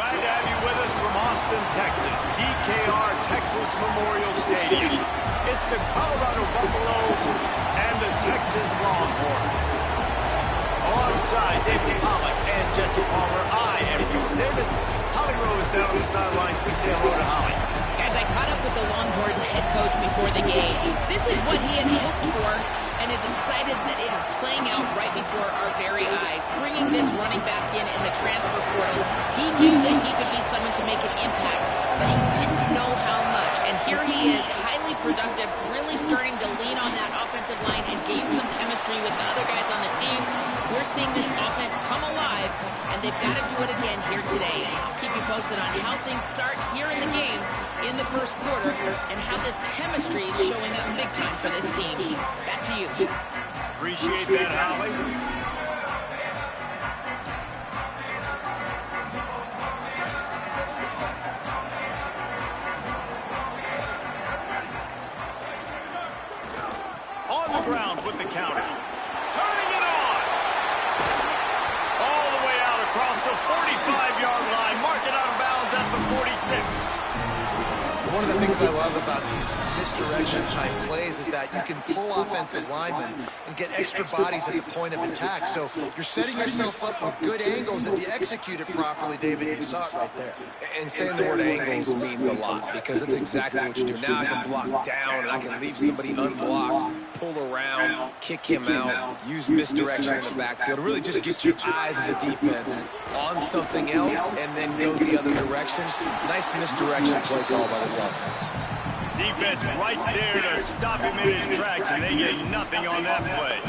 Glad to have you with us from Austin, Texas, DKR Texas Memorial Stadium. It's the Colorado Buffaloes and the Texas Longhorns. Alongside David Pollack and Jesse Palmer, I am Bruce Davis. Holly Rose down on the sidelines. We say hello to Holly. Guys, I caught up with the Longhorns head coach before the game. This is what he had hoped for and is excited that it is playing out right before our very eyes. Bringing this running back in the transfer portal, he knew that he could be someone to make an impact, but he didn't know how much. And here he is, highly productive, really starting to lean on that offensive line and gain some chemistry with the other guys on the team. We're seeing this offense come alive, and they've got to do it again here today. I'll keep you posted on how things start here in the game in the first quarter and how this chemistry is showing up big time for this team. Back to you. Appreciate that, Holly. On the ground with the counter. Turning it on. All the way out across the 45-yard line. Mark it out of bounds at the 46. One of the things I love about these misdirection-type plays is that you can pull offensive linemen and get extra bodies at the point of attack. So you're setting yourself up with good angles. If you execute it properly, David, you saw it right there. And saying the word angles means a lot because that's exactly what you do. Now I can block down and I can leave somebody unblocked, pull around, kick him out, use misdirection in the backfield. Really just get your eyes as a defense on something else and then go the other direction. Nice misdirection play call by this offense. Defense right there to stop him in his tracks, and they get nothing on that play.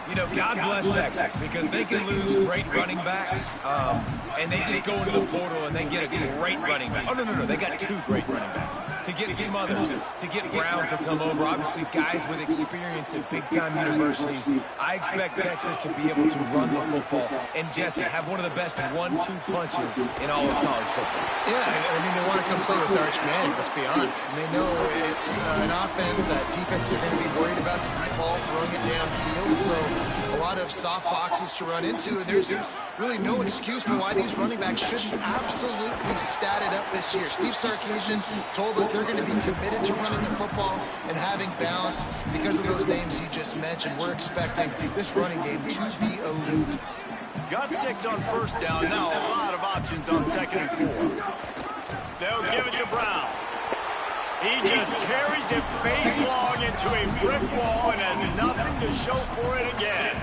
You know, God bless Texas because they can lose great running backs, and they just go into the portal and they get a great running back. Oh, no, they got two great running backs. To get Smothers, to get Brown to come over, obviously guys with experience at big-time universities. I expect Texas to be able to run the football and, Jesse, have one of the best 1-2 punches in all of college football. Yeah, I mean, they want to come play with Arch Manning, let's be honest. And they know it's an offense that defenses are going to be worried about the deep ball, throwing it downfield, so a lot of soft boxes to run into, and there's really no excuse for why these running backs shouldn't absolutely stat it up this year. Steve Sarkisian told us they're going to be committed to running the football and having balance because of those names you just mentioned. We're expecting this running game to be elite. Got 6 on first down, now a lot of options on 2nd and 4. They'll give it to Brown. He just carries it face long into a brick wall and has nothing to show for it again.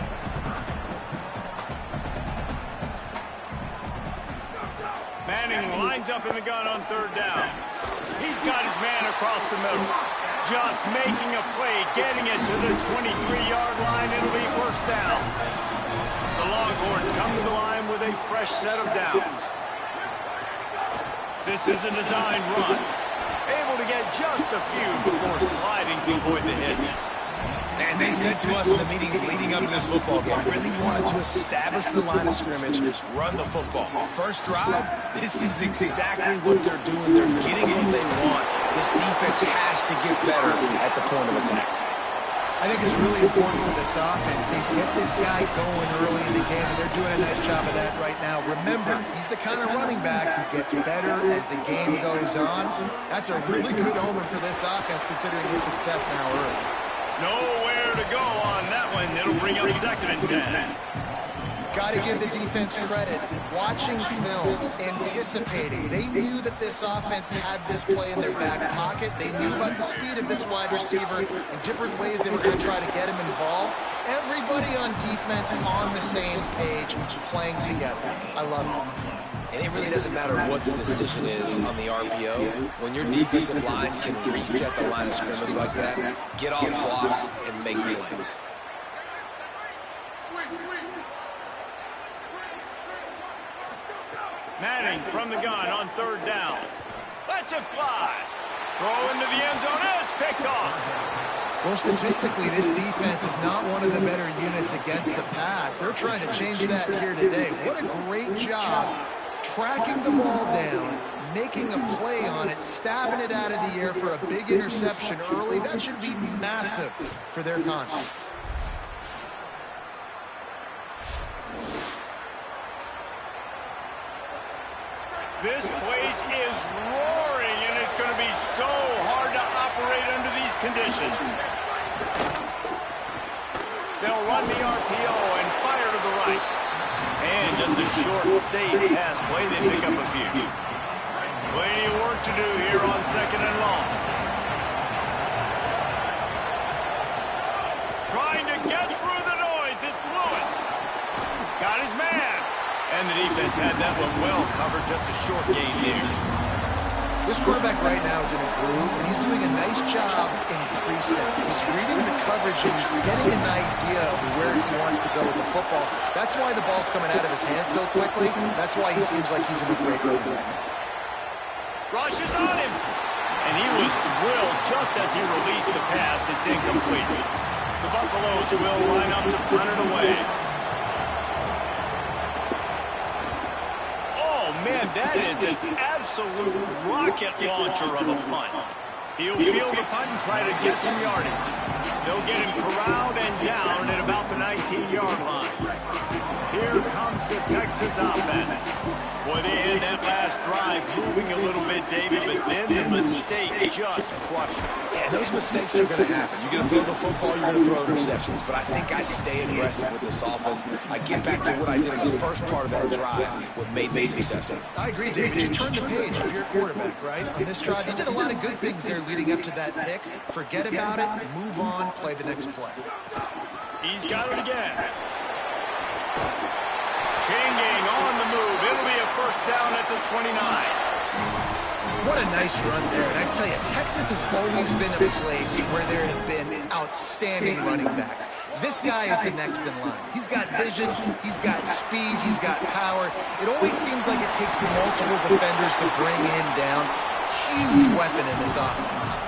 Manning lines up in the gun on 3rd down. He's got his man across the middle. Just making a play, getting it to the 23-yard line. It'll be 1st down. The Longhorns come to the line with a fresh set of downs. This is a designed run. Able to get just a few before sliding to avoid the hits. And they said to us in the meetings leading up to this football game, really wanted to establish the line of scrimmage, run the football. First drive, this is exactly what they're doing. They're getting what they want. This defense has to get better at the point of attack. I think it's really important for this offense. They get this guy going early in the game, and they're doing a nice job of that right now. Remember, he's the kind of running back who gets better as the game goes on. That's a really good omen for this offense, considering his success now early. Nowhere to go on that one. It'll bring up 2nd and 10. Got to give the defense credit. Watching film, anticipating. They knew that this offense had this play in their back pocket. They knew about the speed of this wide receiver and different ways they were going to try to get him involved. Everybody on defense on the same page, playing together. I love it. And it really doesn't matter what the decision is on the RPO. When your defensive line can reset the line of scrimmage like that, get off blocks and make plays. Manning from the gun on 3rd down. Lets it fly. Throw into the end zone. It's picked off. Well, statistically, this defense is not one of the better units against the pass. They're trying to change that here today. What a great job tracking the ball down, making a play on it, stabbing it out of the air for a big interception early. That should be massive for their confidence. This place is roaring, and it's going to be so hard to operate under these conditions. They'll run the RPO and fire to the right. And just a short, safe pass play. They pick up a few. Plenty of work to do here on 2nd and long. Trying to get through the noise. It's Lewis. Got his man. And the defense had that one well covered. Just a short gain there. This quarterback right now is in a groove, and he's doing a nice job in pre-snap. He's reading the coverage, and he's getting an idea of where he wants to go with the football. That's why the ball's coming out of his hands so quickly. That's why he seems like he's in a great mood. Rush is on him. And he was drilled just as he released the pass. It's incomplete. The Buffaloes will line up to punt it away. Oh, man, that is an absolute rocket launcher of a punt. He'll field the punt and try to get some yardage. They'll get him corralled and down at about the 19-yard line. Here comes the Texas offense. Boy, they had that last drive moving a little bit, David, but then the mistake just crushed them. Yeah, those mistakes are going to happen. You're going to throw the football, you're going to throw interceptions, but I think I stay aggressive with this offense. I get back to what I did in the first part of that drive, what made me successful. I agree, David. Just turn the page if you're a quarterback, right? On this drive, you did a lot of good things there leading up to that pick. Forget about it, move on, play the next play. He's got it again. Changing on the move. It'll be a first down at the 29. What a nice run there. And I tell you, Texas has always been a place where there have been outstanding running backs. This guy is the next in line. He's got vision, he's got speed, he's got power. It always seems like it takes multiple defenders to bring him down. Huge weapon in this offense.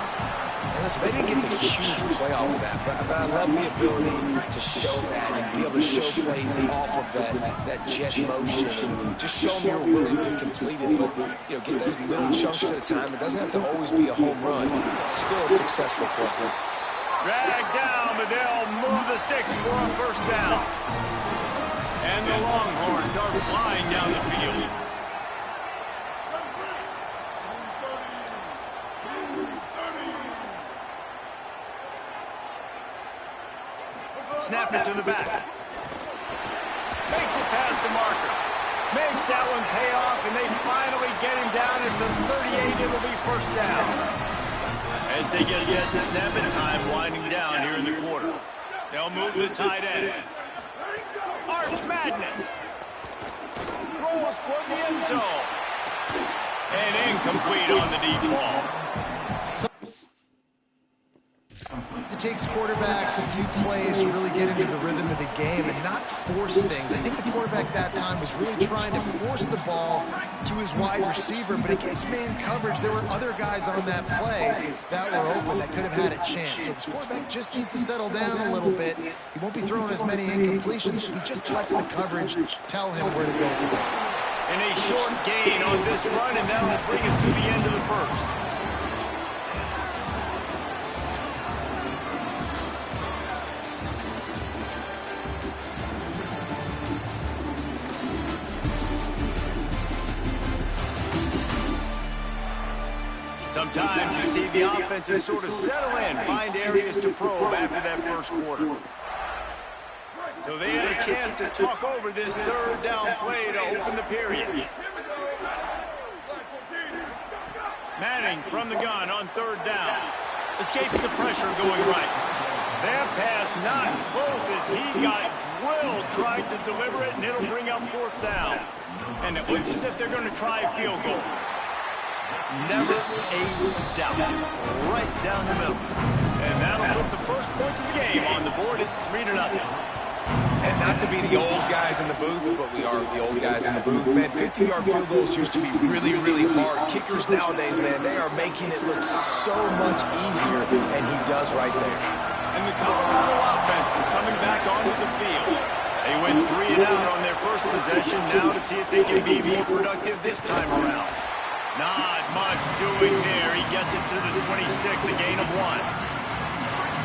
And listen, they didn't get the huge play off of that, but I love the ability to show that and be able to show plays off of that jet motion and just show them you're willing to complete it. But, you know, get those little chunks at a time. It doesn't have to always be a home run. It's still a successful play. Dragged down, but they'll move the sticks for a first down. And the Longhorns are flying down the field. Snap it to the back. Makes it past the marker. Makes that one pay off, and they finally get him down at the 38. It'll be first down. As they get set to snap it, time winding down here in the quarter. They'll move the tight end. Arch Madness. Throws toward the end zone. And incomplete on the deep ball. It takes quarterbacks a few plays to really get into the rhythm of the game and not force things. I think the quarterback that time was really trying to force the ball to his wide receiver, but against man coverage, there were other guys on that play that were open that could have had a chance. So the quarterback just needs to settle down a little bit. He won't be throwing as many incompletions. He just lets the coverage tell him where to go. And a short gain on this run, and that will bring us to the end of the first. Sometimes you see the offenses sort of settle in, find areas to probe after that first quarter. So they had a chance to talk over this third down play to open the period. Manning from the gun on third down. Escapes the pressure going right. That pass not close as he got drilled trying to deliver it, and it'll bring up fourth down. And it looks as if they're going to try a field goal. Never a doubt. Right down the middle. And that'll put the first points of the game on the board. It's 3-0. And not to be the old guys in the booth, but we are the old guys in the booth. Man, 50-yard field goals used to be really, really hard. Kickers nowadays, man, they are making it look so much easier, and he does right there. And the Colorado offense is coming back onto the field. They went 3 and out on their first possession. Now to see if they can be more productive this time around. Not much doing there. He gets it to the 26, a gain of 1.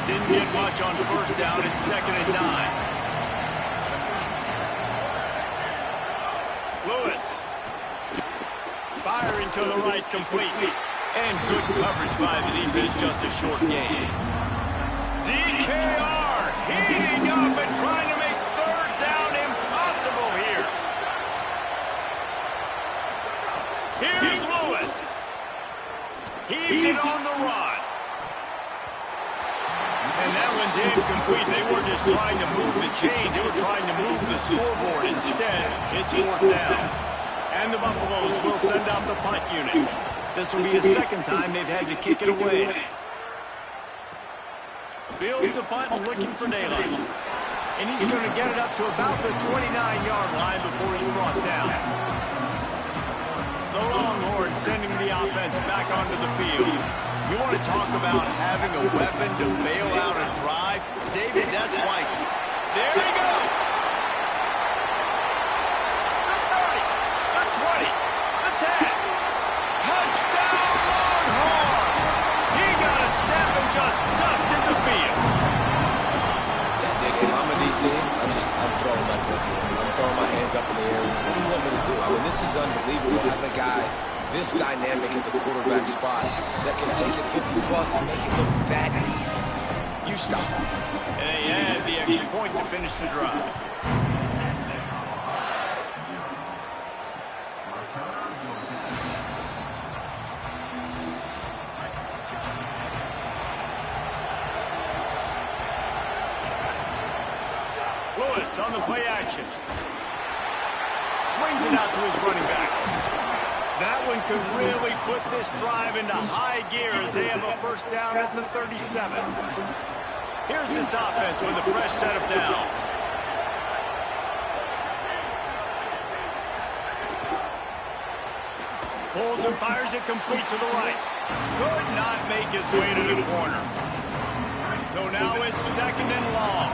Didn't get much on first down. It's 2nd and 9. Lewis to the right, complete. And good coverage by the defense, just a short gain. DKR heating up and trying to make third down impossible here. Here's Lewis. Heaves it on the run. And that one's incomplete. They weren't just trying to move the chains. They were trying to move the scoreboard. Instead, it's fourth down. And the Buffaloes will send out the punt unit. This will be the second time they've had to kick it away. Fields the punt and looking for daylight. And he's going to get it up to about the 29-yard line before he's brought down. The Longhorns sending the offense back onto the field. You want to talk about having a weapon to bail out a drive? David, that's why. There he goes. The 30, the 20, the 10. Touchdown, Longhorns! He got a step and just dusted the field. Yeah, Dick, if I'm a DC, I'm throwing my clip here. I'm throwing my hands up in the air. What do you want me to do? I mean, this is unbelievable. Having a guy this dynamic at the quarterback spot that can take it 50-plus and make it look that easy. You stop. And they add the extra point to finish the drive. Lewis on the play action. Swings it out to his running back. That one could really put this drive into high gear as they have a first down at the 37. Here's this offense with a fresh set of downs. Pulls and fires it complete to the right. Could not make his way to the corner. So now it's second and long.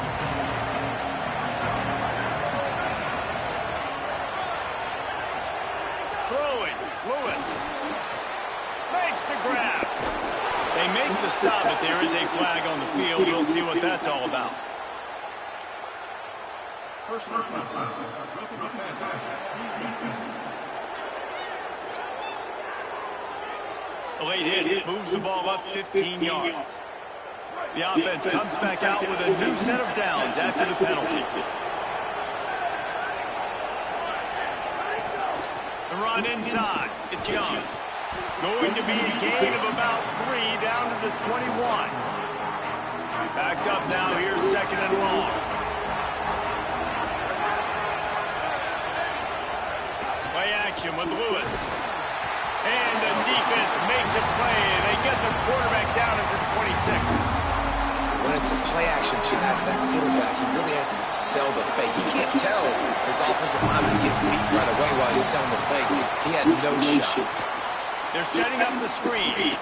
Throwing. Lewis makes the grab. They make the stop, but there is a flag on the field. We'll see what that's all about. A late hit moves the ball up 15 yards. The offense comes back out with a new set of downs after the penalty. The run inside. It's Young. Going to be a gain of about 3 down to the 21. Backed up now. Here's second and long. Play action with Lewis. And the defense makes a play, and they get the quarterback down at the 26. When it's a play-action pass, that quarterback, he really has to sell the fake. He can't tell his offensive lineman's getting beat right away while he's selling the fake. He had no shot. They're setting up the screen.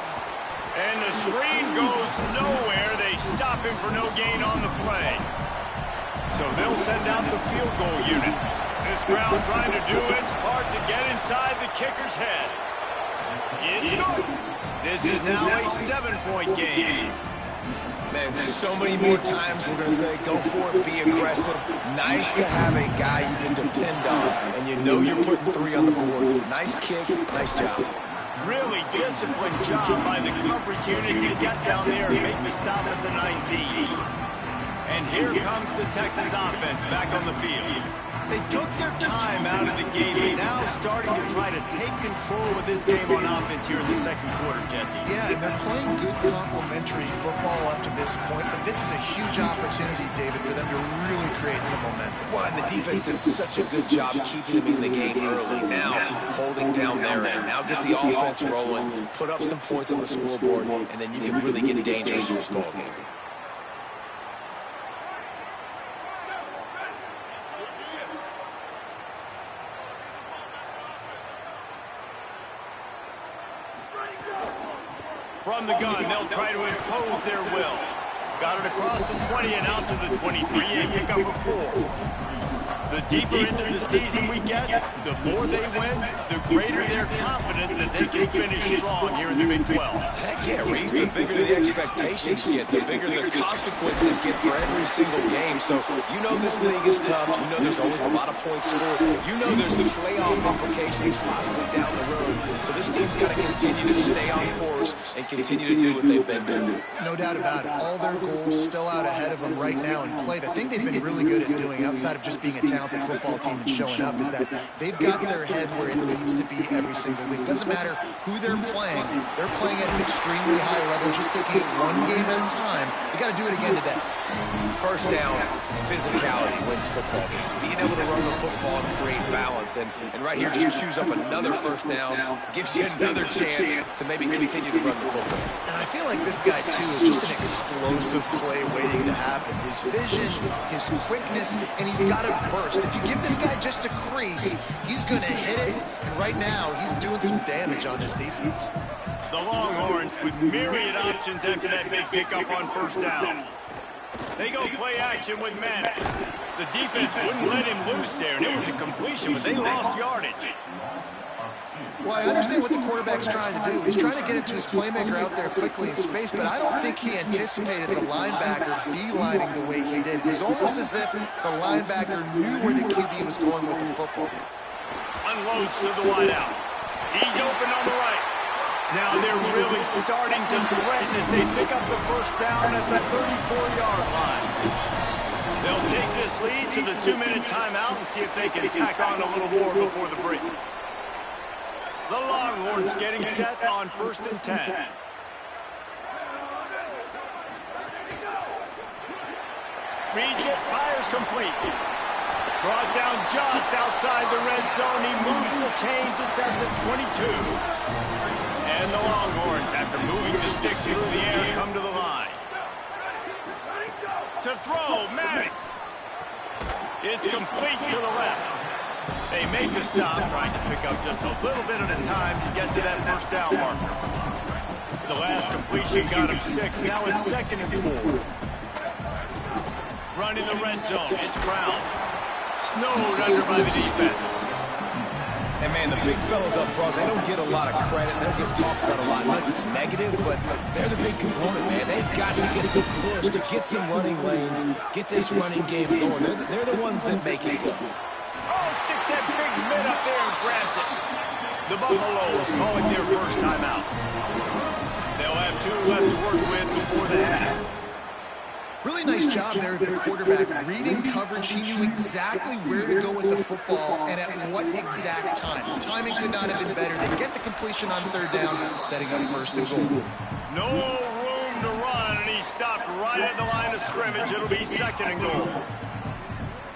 And the screen goes nowhere. They stop him for no gain on the play. So they'll send out the field goal unit. This crowd trying to do its part to get inside the kicker's head. It's good. This is now a 7-point game. Man, so many more times we're going to say, go for it, be aggressive. Nice to have a guy you can depend on, and you know you're putting 3 on the board. Nice kick, nice job. Really disciplined job by the coverage unit to get down there and make the stop at the 19. And here comes the Texas offense back on the field. They took their time out of the game, but now starting to try to take control of this game on offense here in the second quarter, Jesse. Yeah, and they're playing good complementary football up to this point, but this is a huge opportunity, David, for them to really create some momentum. Well, and the defense did such a good job keeping them in the game early. Now, holding down their end. Now get the offense rolling, put up some points on the scoreboard, and then you can really get dangerous in this ball game. From the gun, they'll try to impose their will. Got it across the 20 and out to the 23, and pick up a 4. The deeper into the season we get, get, the more they win, the greater their confidence that they can finish strong here in the Big 12. Heck yeah, Reese, the bigger the expectations get, the bigger the consequences get for every single game. So you know this league is tough. You know there's always a lot of points scored. You know there's playoff implications possibly down the road. So this team's got to continue to stay on course and continue to do what they've been doing. No doubt about it. All their goals still out ahead of them right now in play. The thing they've been really good at doing, outside of just being a talented football team and showing up, is that they've got their head where it needs to be every single week. It doesn't matter who they're playing at an extremely high level, just taking it one game at a time. You got to do it again today. First down, physicality wins football games. Being able to run the football and create balance. And right here, just choose up another first down, gives you another chance to maybe continue to run the football. And I feel like this guy, too, is just an explosive play waiting to happen. His vision, his quickness, and he's got a burst. If you give this guy just a crease, he's going to hit it. And right now, he's doing some damage on this defense. The Longhorns with myriad options after that big pickup on first down. They go play action with Maddox. The defense wouldn't let him loose there, and it was a completion, but they lost yardage. Well, I understand what the quarterback's trying to do. He's trying to get it to his playmaker out there quickly in space, but I don't think he anticipated the linebacker beelining the way he did. It was almost as if the linebacker knew where the QB was going with the football. Unloads to the wideout. He's open on the right. Now they're really starting to threaten as they pick up the first down at the 34-yard line. They'll take this lead to the 2-minute timeout and see if they can tack on a little more before the break. The Longhorns getting set on 1st and 10. Reads it, fires complete. Brought down just outside the red zone. He moves the chains. It's at the 22. And the Longhorns, after moving the sticks through the air, come to the line. To throw, Maddox. It's complete to the left. They make the stop, trying to pick up just a little bit at a time to get to that first down marker. The last completion got him 6. Now it's 2nd and 4. Running the red zone. It's Brown. Snowed under by the defense. And, man, the big fellas up front, they don't get a lot of credit. They don't get talked about a lot unless it's negative, but they're the big component, man. They've got to get some push, to get some running lanes, get this running game going. They're the ones that make it go. Oh, sticks that big mid up there and grabs it. The Buffaloes calling their first timeout. They'll have 2 left to work with before the half. Really nice job there of the quarterback. Reading coverage, he knew exactly where to go with the football and at what exact time. The timing could not have been better. They get the completion on 3rd down, setting up 1st and goal. No room to run, and he stopped right at the line of scrimmage. It'll be 2nd and goal.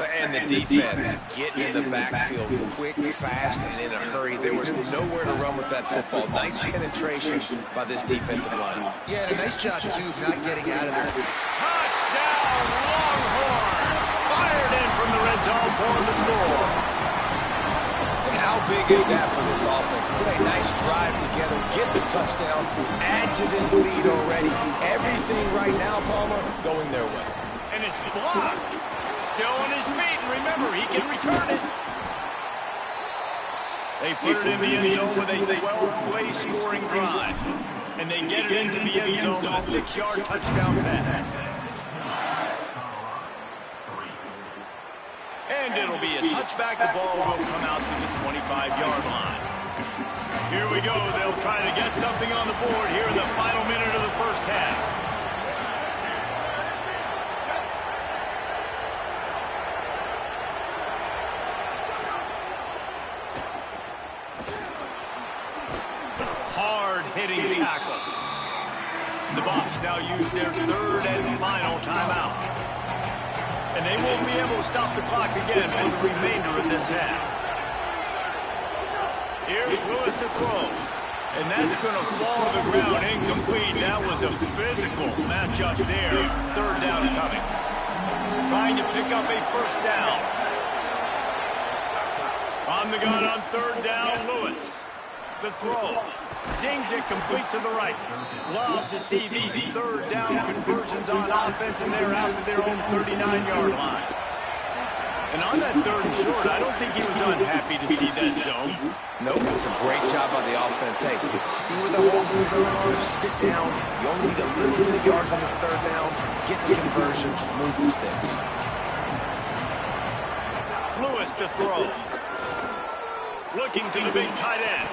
And the defense getting in the backfield quick, fast, and in a hurry. There was nowhere to run with that football. Nice penetration by this defensive line. Yeah, and a nice job, too, of not getting out of there. Touchdown, Longhorn! Fired in from the red zone for the score. And how big is that for this offense? Put a nice drive together, get the touchdown, add to this lead already. Everything right now, Palmer, going their way. And it's blocked. Still on his feet, and remember, he can return it. They put it in the end zone with a 12-play scoring drive. And they get it into the end zone with a 6-yard touchdown pass. And it'll be a touchback. The ball will come out to the 25-yard line. Here we go. They'll try to get something on the board here in the final minute of the first half. Hard-hitting tackle. The Buffs now use their 3rd and final timeout. And they won't be able to stop the clock again for the remainder of this half. Here's Lewis to throw. And that's going to fall to the ground incomplete. That was a physical matchup there. 3rd down coming. Trying to pick up a first down. On the gun on 3rd down, Lewis. The throw. Zings it complete to the right. Love to see these 3rd down conversions on offense, and they're out to their own 39-yard line. And on that 3rd and short, I don't think he was unhappy to see that zone. Nope, it's a great job by the offense. Hey, see where the holes in the zone are, sit down. You only need a little bit of yards on this 3rd down. Get the conversion, move the sticks. Lewis to throw. Looking to the big tight end.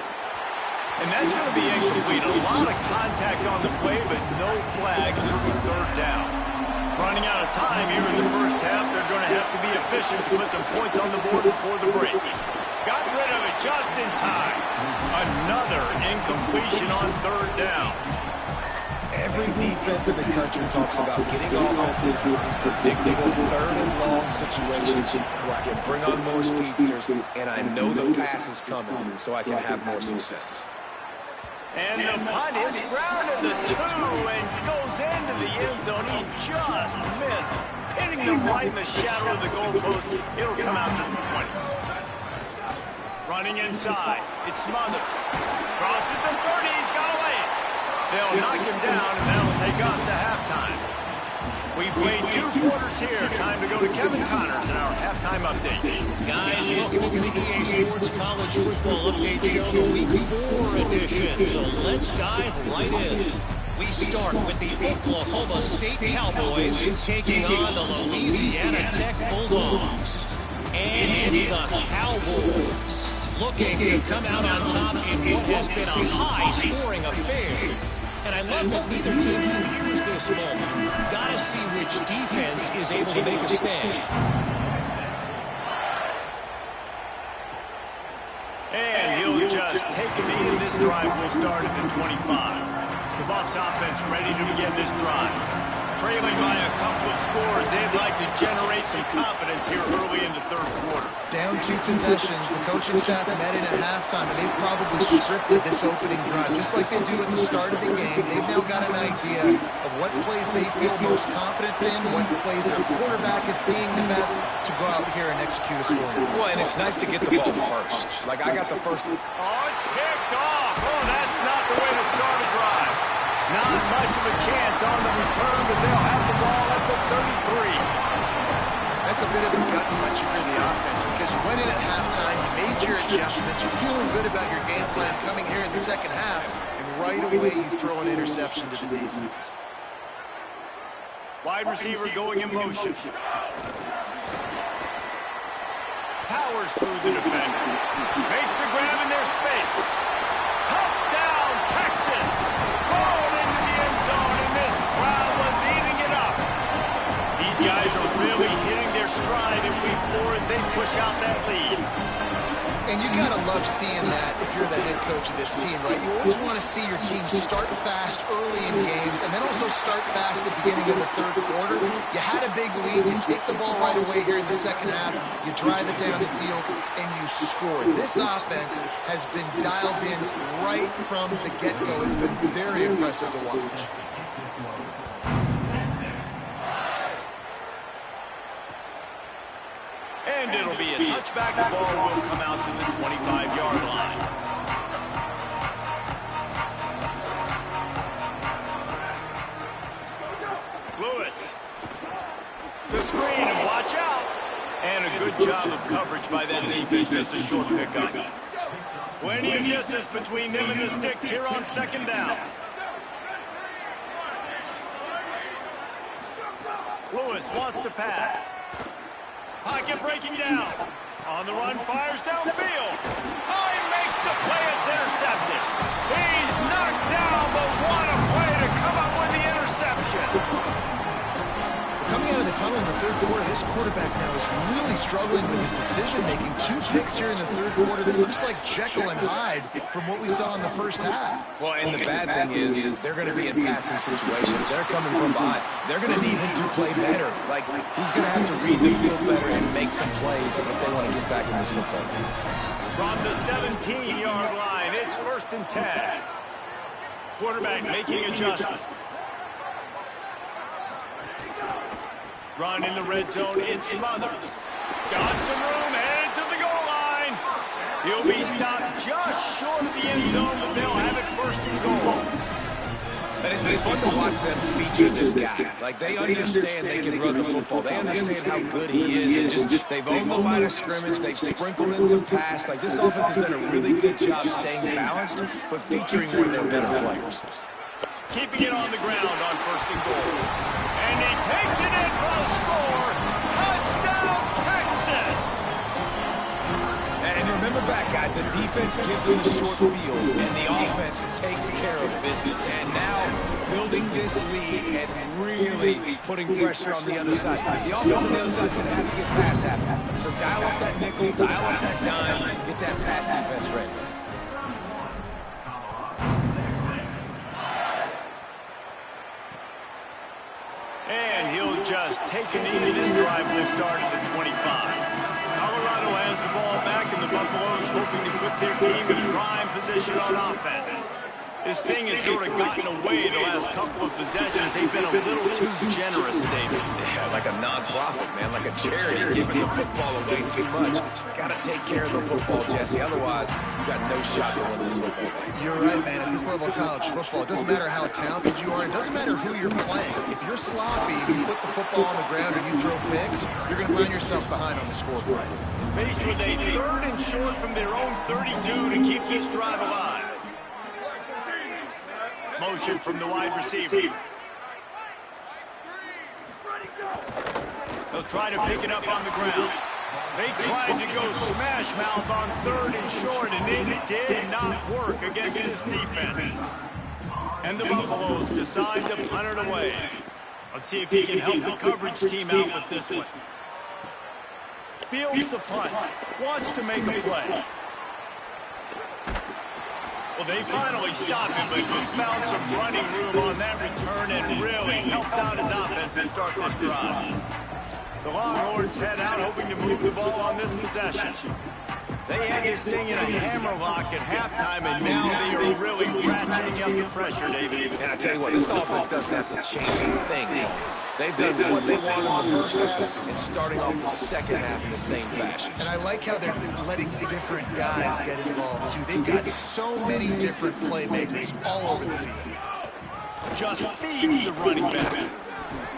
And that's going to be incomplete. A lot of contact on the play, but no flags. It'll be 3rd down. Running out of time here in the first half. They're going to have to be efficient to put some points on the board before the break. Got rid of it just in time. Another incompletion on 3rd down. Every defense in the country talks about getting offenses in predictable 3rd and long situations where I can bring on more speedsters and I know the pass is coming so I can have more success. And the punt hits ground at the 2 and goes into the end zone. He just missed, hitting them right in the shadow of the goalpost. It'll come out to the 20. Running inside, it's Smothers. Crosses the 30, he's got away. They'll knock him down, and that'll take us to halftime. We've played 2 quarters here. Time to go to Kevin Connors in our halftime update. Guys, welcome to the EA Sports College Football Update Show, the Week 4 edition. So let's dive right in. We start with the Oklahoma State Cowboys taking on the Louisiana Tech Bulldogs. And it's the Cowboys looking to come out on top in what has been a high-scoring affair. And I love that neither team fears this moment. Got to see which defense is able to make a stand. And he'll just take a knee, and this drive will start at the 25. The Bucs offense ready to begin this drive. Trailing by a couple of scores, they'd like to generate some confidence here early in the 3rd quarter. Down 2 possessions, the coaching staff met in at halftime, and they've probably scripted this opening drive, just like they do at the start of the game. They've now got an idea of what plays they feel most confident in, what plays their quarterback is seeing the best to go out here and execute a score. Well, and it's nice to get the ball first. Like, I got the first. Oh, it's picked off. Oh, that's not the way to start a drive. Not much of a chance on the return, but they'll have the ball at the 33. That's a bit of a gut punch if you're the offense, because you went in at halftime, you made your adjustments, you're feeling good about your game plan coming here in the second half, and right away you throw an interception to the defense. Wide receiver going in motion. Powers through the defender. Makes the grab in their space. Touchdown, Texas! Rolled into the end zone, and this crowd was eating it up. These guys are really hitting their stride in week 4 as they push out that lead. And you gotta love seeing that if you're the head coach of this team, right? You always want to see your team start fast early in games and then also start fast at the beginning of the 3rd quarter. You had a big lead, you take the ball right away here in the second half, you drive it down the field, and you score. This offense has been dialed in right from the get-go. It's been very impressive to watch. And it'll be a touchback. The ball will come out to the 25-yard line. Lewis. The screen, and watch out. And a good job of coverage by that defense. Just a short pickup. Plenty of distance between them and the sticks here on 2nd down. Lewis wants to pass. Pocket breaking down. On the run, fires downfield. Oh, he makes the play. It's intercepted. He's knocked down, but what a play to come up with the interception. Coming out of the tunnel in the 3rd quarter, this quarterback now is really struggling with his decision-making. 2 picks here in the 3rd quarter. This looks like Jekyll and Hyde from what we saw in the first half. Well, and the bad thing is they're going to be in passing situations. They're coming from behind. They're going to need him to play better. Like, he's going to have to read the field better and make some plays if they want to get back in this football game. From the 17-yard line, it's 1st and 10. Quarterback making adjustments. Run in the red zone, it's Smothers. Got some room, headed to the goal line. He'll be stopped just short of the end zone, but they'll have it 1st and goal. And it's been fun to watch them feature this guy. Like, they understand they can run the football. They understand how good he is. And just they've owned the line of scrimmage. They've sprinkled in some pass. Like, this offense has done a really good job staying balanced, but featuring one of their better players. Keeping it on the ground on 1st and goal. And he takes it in for a score. Touchdown, Texas! And remember back, guys, the defense gives them the short field, and the offense takes care of business. And now building this lead and really putting pressure on the other side. The offense on the other side is going to have to get pass happy. So dial up that nickel, dial up that dime, get that pass defense ready. And he'll just take a knee. This drive will start at the 25. Colorado has the ball back, and the Buffaloes hoping to put their team in prime position on offense. This thing has sort of gotten away the last couple of possessions. They've been a little too generous, David. Yeah, like a non-profit, man, like a charity giving the football away too much. Got to take care of the football, Jesse. Otherwise, you got no shot to win this football game. You're right, man. At this level of college football, it doesn't matter how talented you are. It doesn't matter who you're playing. If you're sloppy, you put the football on the ground or you throw picks, you're going to find yourself behind on the scoreboard. Faced with a 3rd and short from their own 32 to keep this drive alive. Motion from the wide receiver. They'll try to pick it up on the ground. They tried to go smash mouth on 3rd and short, and it did not work against this defense. And the Buffaloes decide to punt it away. Let's see if he can help the coverage team out with this one. Fields the punt. Wants to make a play. Well, they finally stopped him, but he found some running room on that return and really helps out his offense to start this drive. The Longhorns head out hoping to move the ball on this possession. They had this thing in a hammerlock at halftime, and now they are really ratcheting up the pressure, David. And I tell you what, this offense doesn't have to change a thing. They've done what they want in the first half and starting off the second half in the same fashion. And I like how they're letting different guys get involved, too. They've got so many different playmakers all over the field. Just feeds the running back.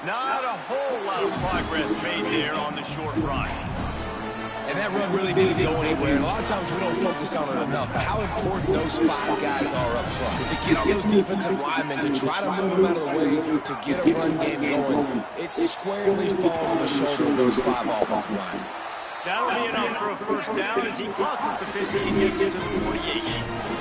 Not a whole lot of progress made there on the short run. And that run really didn't go anywhere. And a lot of times we don't focus on it enough. But how important those 5 guys are up front. To get on those defensive linemen, to try to move them out of the way, to get a run game going, it squarely falls on the shoulder of those 5 offensive linemen. That'll be enough for a first down as he crosses the 50 and gets into the 48.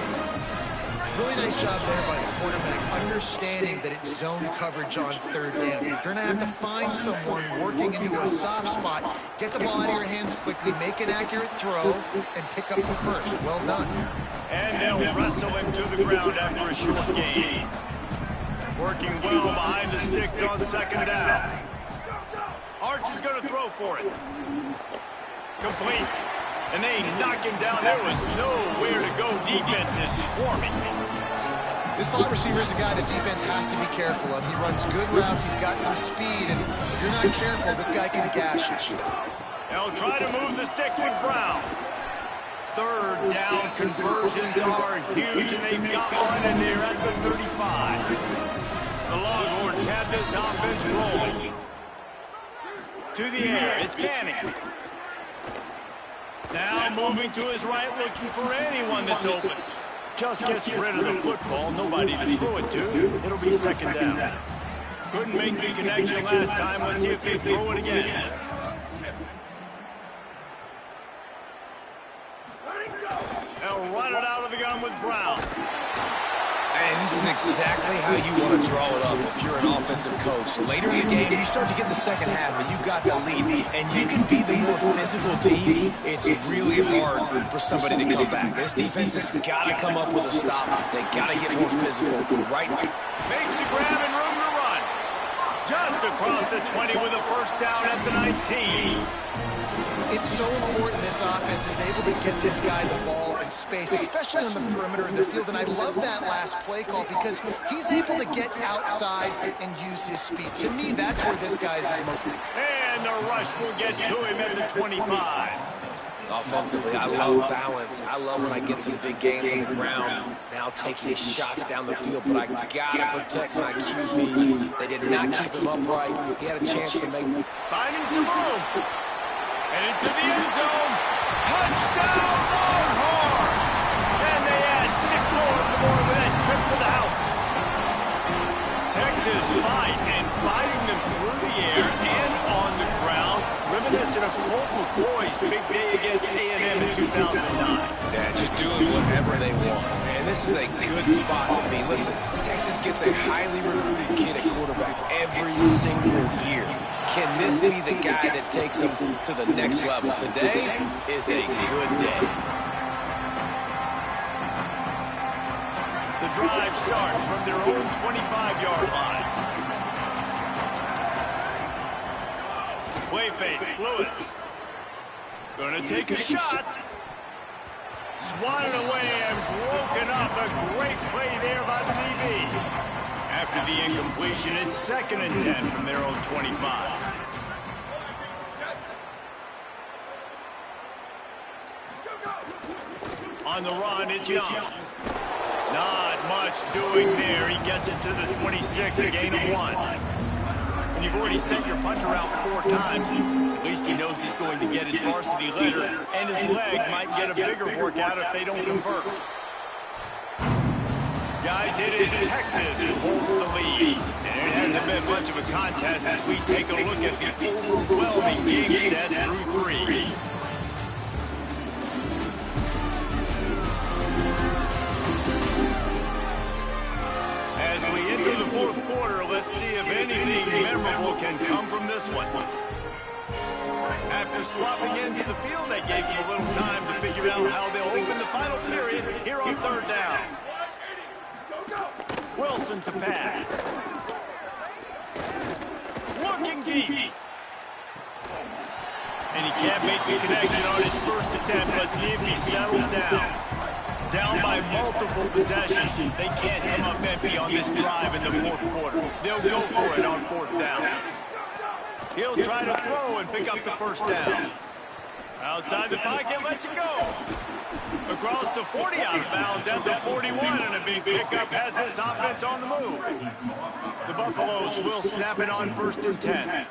Really nice job there by the quarterback, understanding that it's zone coverage on 3rd down. You're going to have to find someone working into a soft spot, get the ball out of your hands quickly, make an accurate throw, and pick up the first. Well done. And they'll wrestle him to the ground after a short gain. Working well behind the sticks on 2nd down. Arch is going to throw for it. Complete. And they knock him down. There was nowhere to go. Defense is swarming. This slot receiver is a guy the defense has to be careful of. He runs good routes. He's got some speed. And if you're not careful, this guy can gash you. They'll try to move the sticks with Brown. 3rd down conversions are huge, and they've got one in there at the 35. The Longhorns have this offense rolling. To the air. It's Manning. Now moving to his right, looking for anyone that's open. Just gets rid of the football. Nobody to throw it to. It'll be 2nd down. Couldn't make the connection last time. Let's see if they throw it again. They'll run it out of the gun with Brown. And this is exactly how you want to draw it up if you're an offensive coach. Later in the game, you start to get the second half, and you've got the lead, and you can be the more physical team. It's really hard for somebody to come back. This defense has got to come up with a stop. They got to get more physical. Right. Makes a grab and room to run. Just across the 20 with a first down at the 19. It's so important this offense is able to get this guy the ball in space, especially on the perimeter of the field. And I love that last play call because he's able to get outside and use his speed. To me, that's where this guy is most. And the rush will get to him at the 25. Offensively, I love balance. I love when I get some big gains on the ground. Now taking shots down the field, but I gotta protect my QB. They did not keep him upright. He had a chance to make... Finding some room. And into the end zone. Touchdown, Longhorns! And they add 6 more with that trip to the house. Texas fighting them through the air and on the ground, reminiscent of Colt McCoy's big day against A&M in 2009. Yeah, just doing whatever they want. And this is a good spot to be. Listen, Texas gets a highly recruited kid at quarterback every single year. Can this be the guy that takes them to the next level? Today is a good day. The drive starts from their own 25-yard line. Play fake, Lewis. Gonna take a shot. Swatted away and broken up. A great play there by the DB. After the incompletion, it's 2nd and 10 from their own 25. On the run, it's Young. Not much doing there. He gets it to the 26, a gain of 1. When you've already sent your punter out 4 times, at least he knows he's going to get his varsity letter, and his leg might get a bigger workout if they don't convert. Guys, it is Texas who holds the lead. And it hasn't been much of a contest as we take a look at the overwhelming game stats through 3. As we enter the 4th quarter, let's see if anything memorable can come from this one. After swapping into the field, that gave them a little time to figure out how they'll open the final period here on 3rd down. Wilson to pass. Looking deep. And he can't make the connection on his first attempt. Let's see if he settles down. Down by multiple possessions. They can't come up empty on this drive in the 4th quarter. They'll go for it on 4th down. He'll try to throw and pick up the 1st down. Outside the pocket, lets it go. Across the 40, out of bounds at the 41, and a big pickup has this offense on the move. The Buffaloes will snap it on 1st and 10.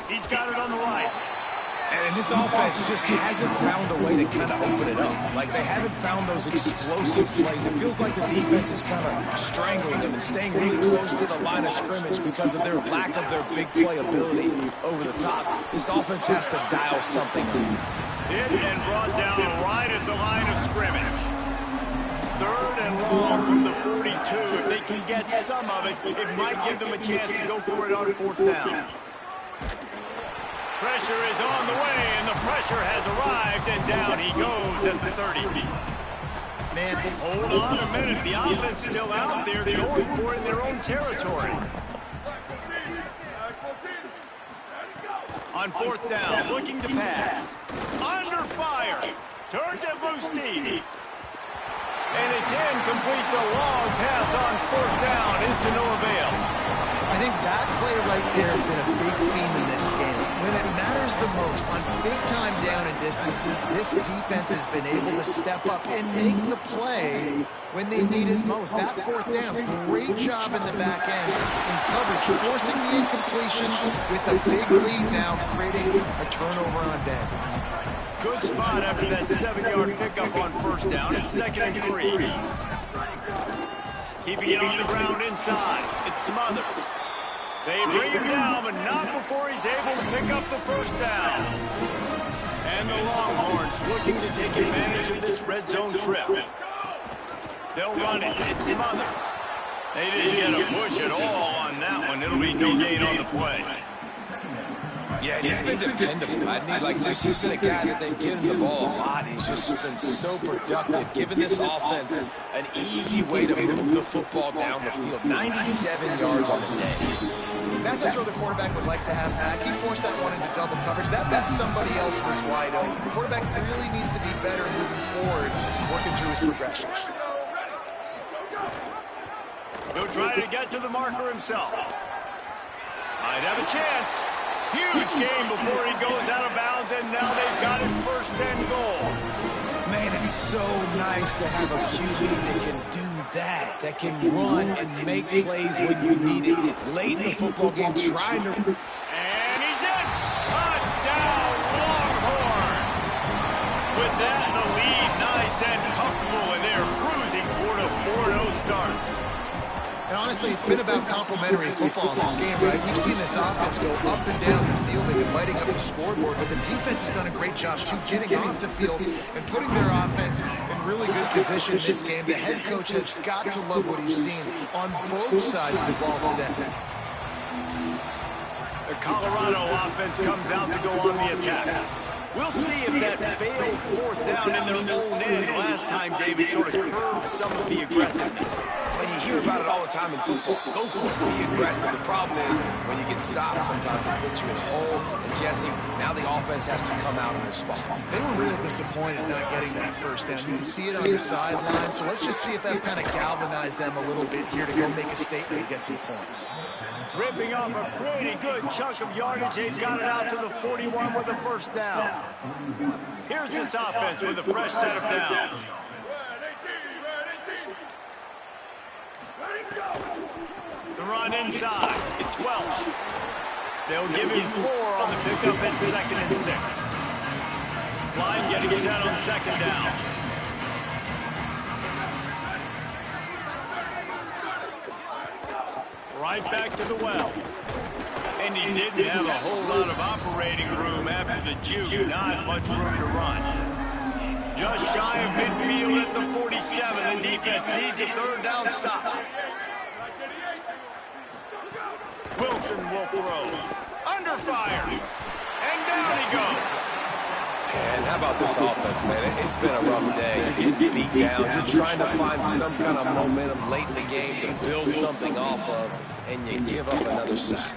He's got it on the right. And this offense just hasn't found a way to kind of open it up. Like, they haven't found those explosive plays. It feels like the defense is kind of strangling them and staying really close to the line of scrimmage because of their lack of their big play ability over the top. This offense has to dial something up. Hit and brought down right at the line of scrimmage. 3rd and long from the 42. If they can get some of it, it might give them a chance to go for it on 4th down. Pressure is on the way, and the pressure has arrived, and down he goes at the 30. Man, hold on a minute. The offense still out there going for it in their own territory. On 4th down, looking to pass. Under fire. Turns it loose deep. And it's incomplete. The long pass on 4th down is to no avail. I think that play right there has been a big theme in this game. When it matters the most, on big-time down and distances, this defense has been able to step up and make the play when they need it most. That 4th down, great job in the back end in coverage, forcing the incompletion with a big lead now, creating a turnover on downs. Good spot after that 7-yard pickup on 1st down. It's 2nd and 3. Keeping it on the ground inside. It's Smothers. They bring him down, but not before he's able to pick up the 1st down. And the Longhorns looking to take advantage of this red zone trip. They'll run it. It's Smothers. They didn't get a push at all on that one. It'll be no gain on the play. Yeah, and he's been dependable. He's been a guy that they've given the ball a lot. He's just been so productive, giving this offense an easy way to move the football down the field. 97 yards on the day. That's a throw the quarterback would like to have back. He forced that one into double coverage. That meant somebody else was wide open. The quarterback really needs to be better moving forward, working through his progressions. He'll try to get to the marker himself. Might have a chance. Huge game before he goes out of bounds, and now they've got it first and goal. Man, it's so nice to have a QB that can do that can run and make plays when you need it. Late in the football game, trying to... And he's in. Touchdown, Longhorn. With that, the lead nice and comfortable, and they're cruising toward a 4-0 start. And honestly, it's been about complementary football in this game, right? We've seen this offense go up and down the field. They've been lighting up the scoreboard, but the defense has done a great job, too, getting off the field and putting their offense in really good position in this game. The head coach has got to love what he's seen on both sides of the ball today. The Colorado offense comes out to go on the attack. We'll see if that failed fourth down in their own end last time, David, sort of curbed some of the aggressiveness. When you hear about it all the time in football, go for it, be aggressive. The problem is when you get stopped, sometimes it puts you in a hole. And Jesse, now the offense has to come out and respond. They were real disappointed not getting that first down. You can see it on the sideline, so let's just see if that's kind of galvanized them a little bit here to go make a statement and get some points. Ripping off a pretty good chunk of yardage. They've got it out to the 41 with a first down. Here's this offense with a fresh set of downs. The run inside. It's Welsh. They'll give him 4 on the pickup at 2nd and 6. Line getting set on 2nd down. Right back to the well. And he didn't have a whole lot of operating room after the juke. Not much room to run. Just shy of midfield at the 47. The defense needs a 3rd down stop. Wilson will throw. Under fire. And down he goes. And how about this offense, man? It's been a rough day. You're getting beat down. You're trying to find some kind of momentum late in the game to build something off of, and you give up another sack.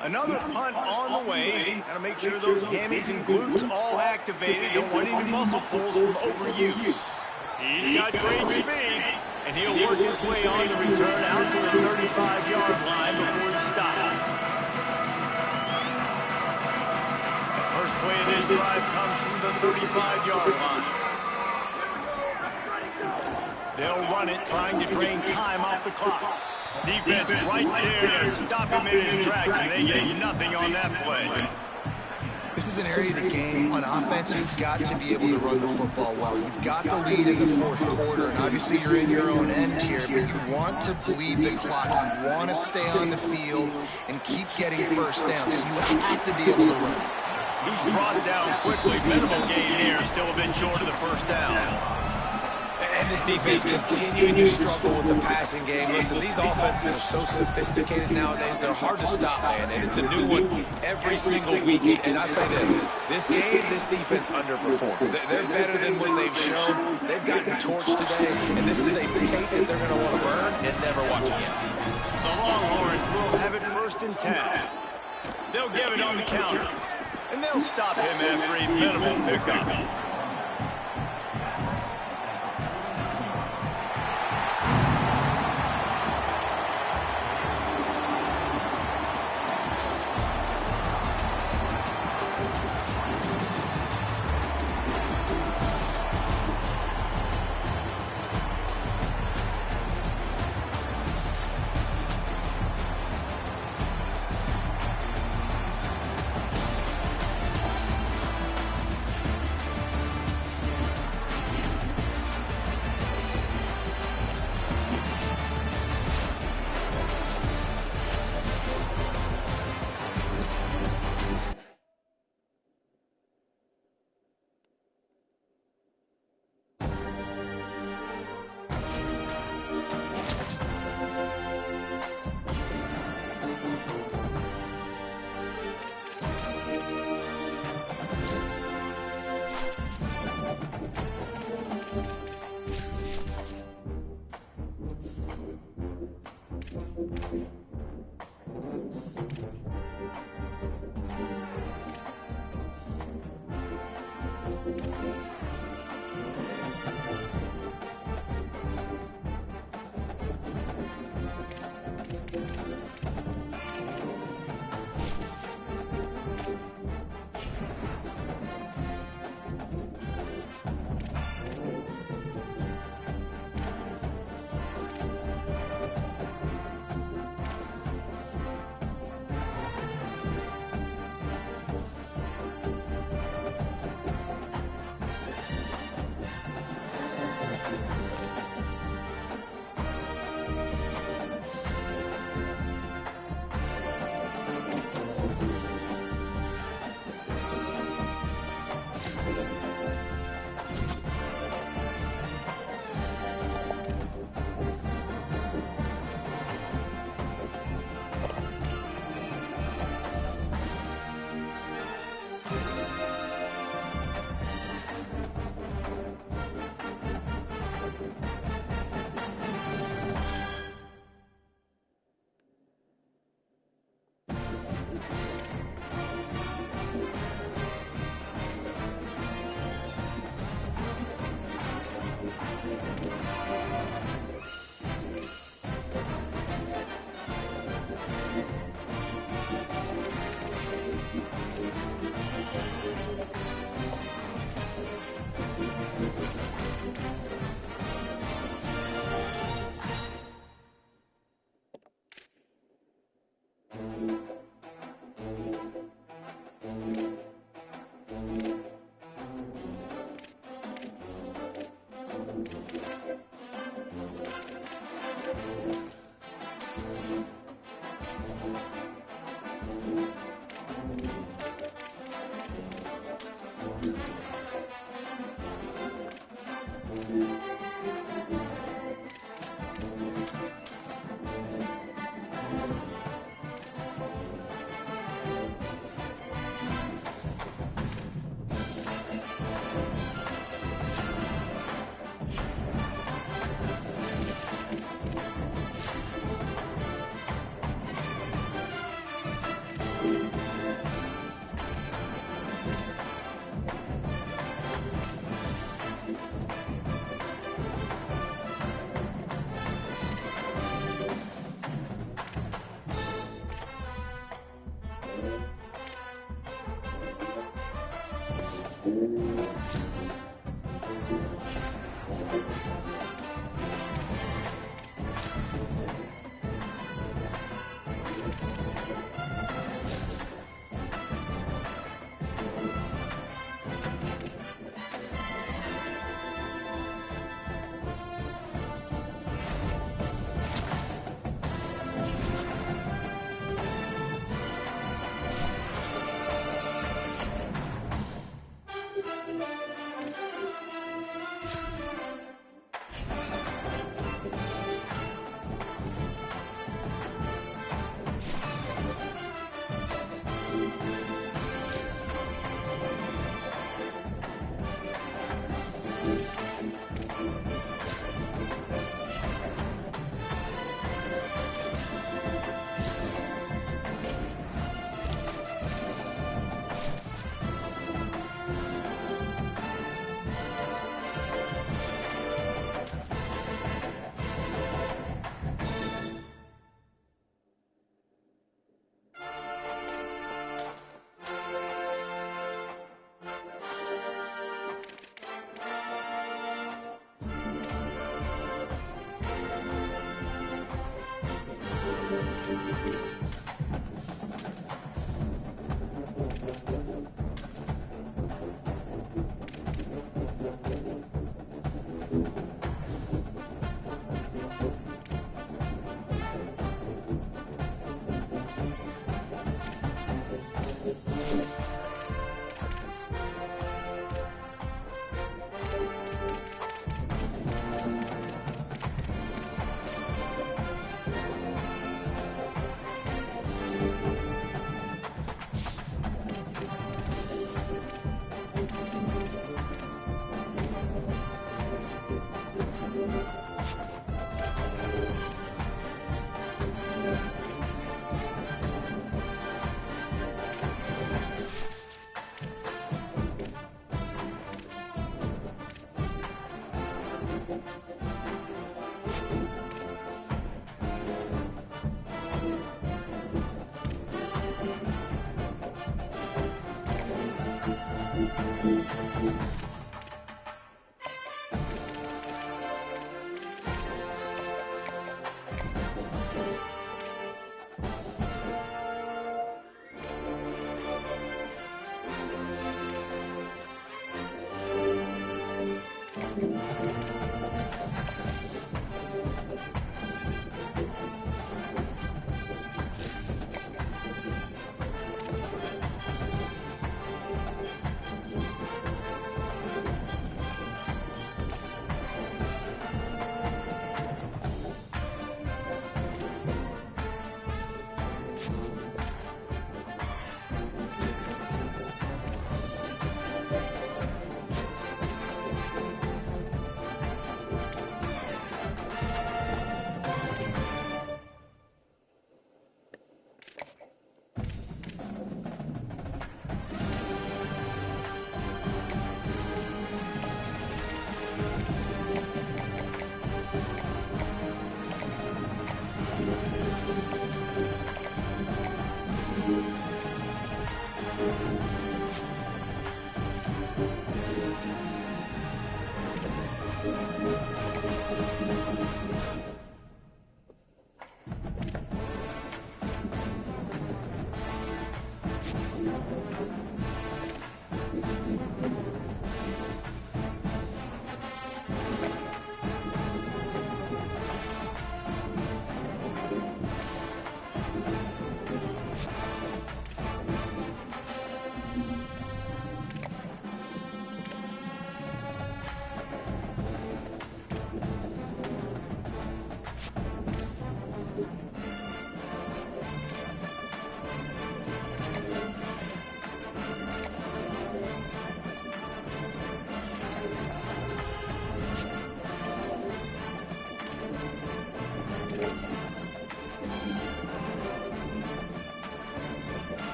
Another punt on the way. Got to make sure those hammies and glutes all activated. Don't want any muscle pulls from overuse. He's got great speed, and he'll work his way on the return out to the 35-yard line before he stops. First play of this drive comes from the 35-yard line. They'll run it, trying to drain time off the clock. Defense right there to stop him in his tracks, and they get nothing on that play. This is an area of the game on offense you've got to be able to run the football well. You've got the lead in the 4th quarter, and obviously you're in your own end here, but you want to bleed the clock. You want to stay on the field and keep getting first down, so you have to be able to run. He's brought down quickly. Minimal gain here, still a bit short of the first down. And this defense continuing to struggle with the passing game. Listen, these offenses are so sophisticated nowadays, they're hard to stop, man. And it's a new one every single week. And I say this game, this defense underperformed. They're better than what they've shown. They've gotten torched today. And this is a tape that they're going to want to burn and never watch again. The Longhorns will have it 1st and 10. They'll give it on the counter. And they'll stop him after a minimal pickup.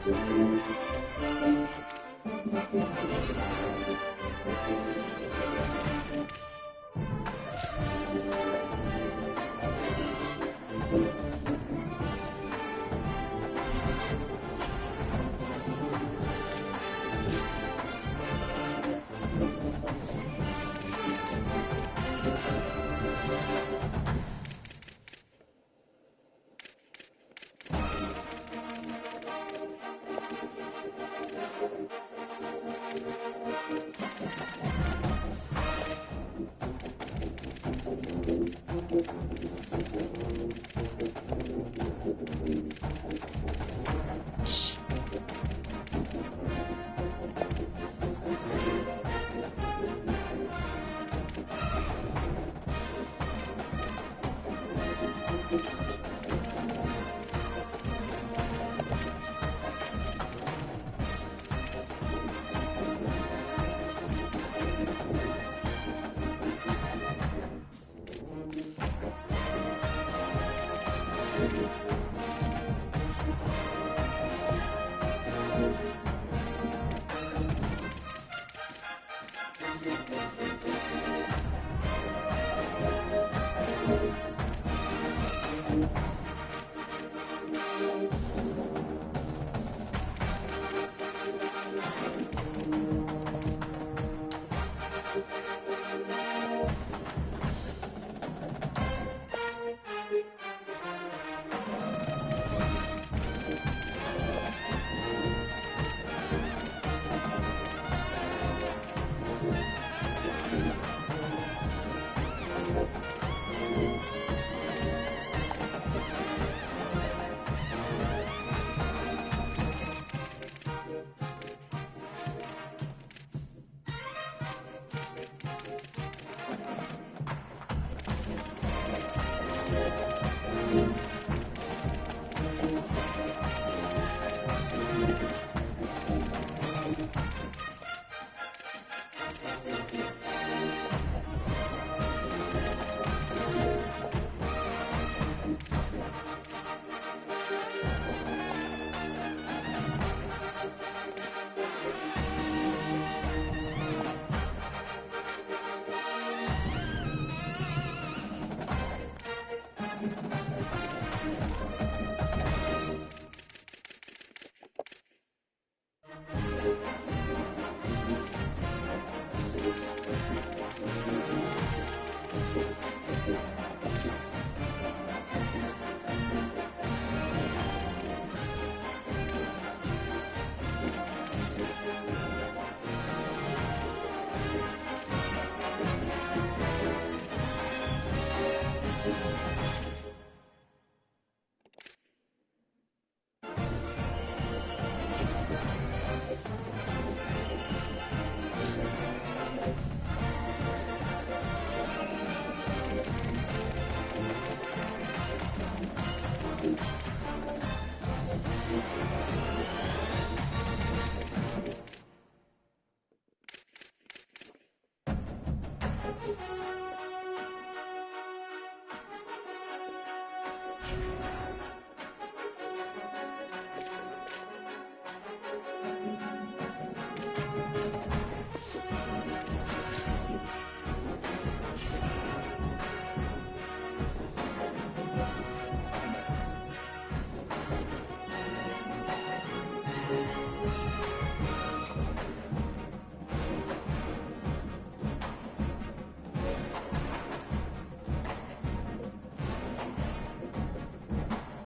Thank you.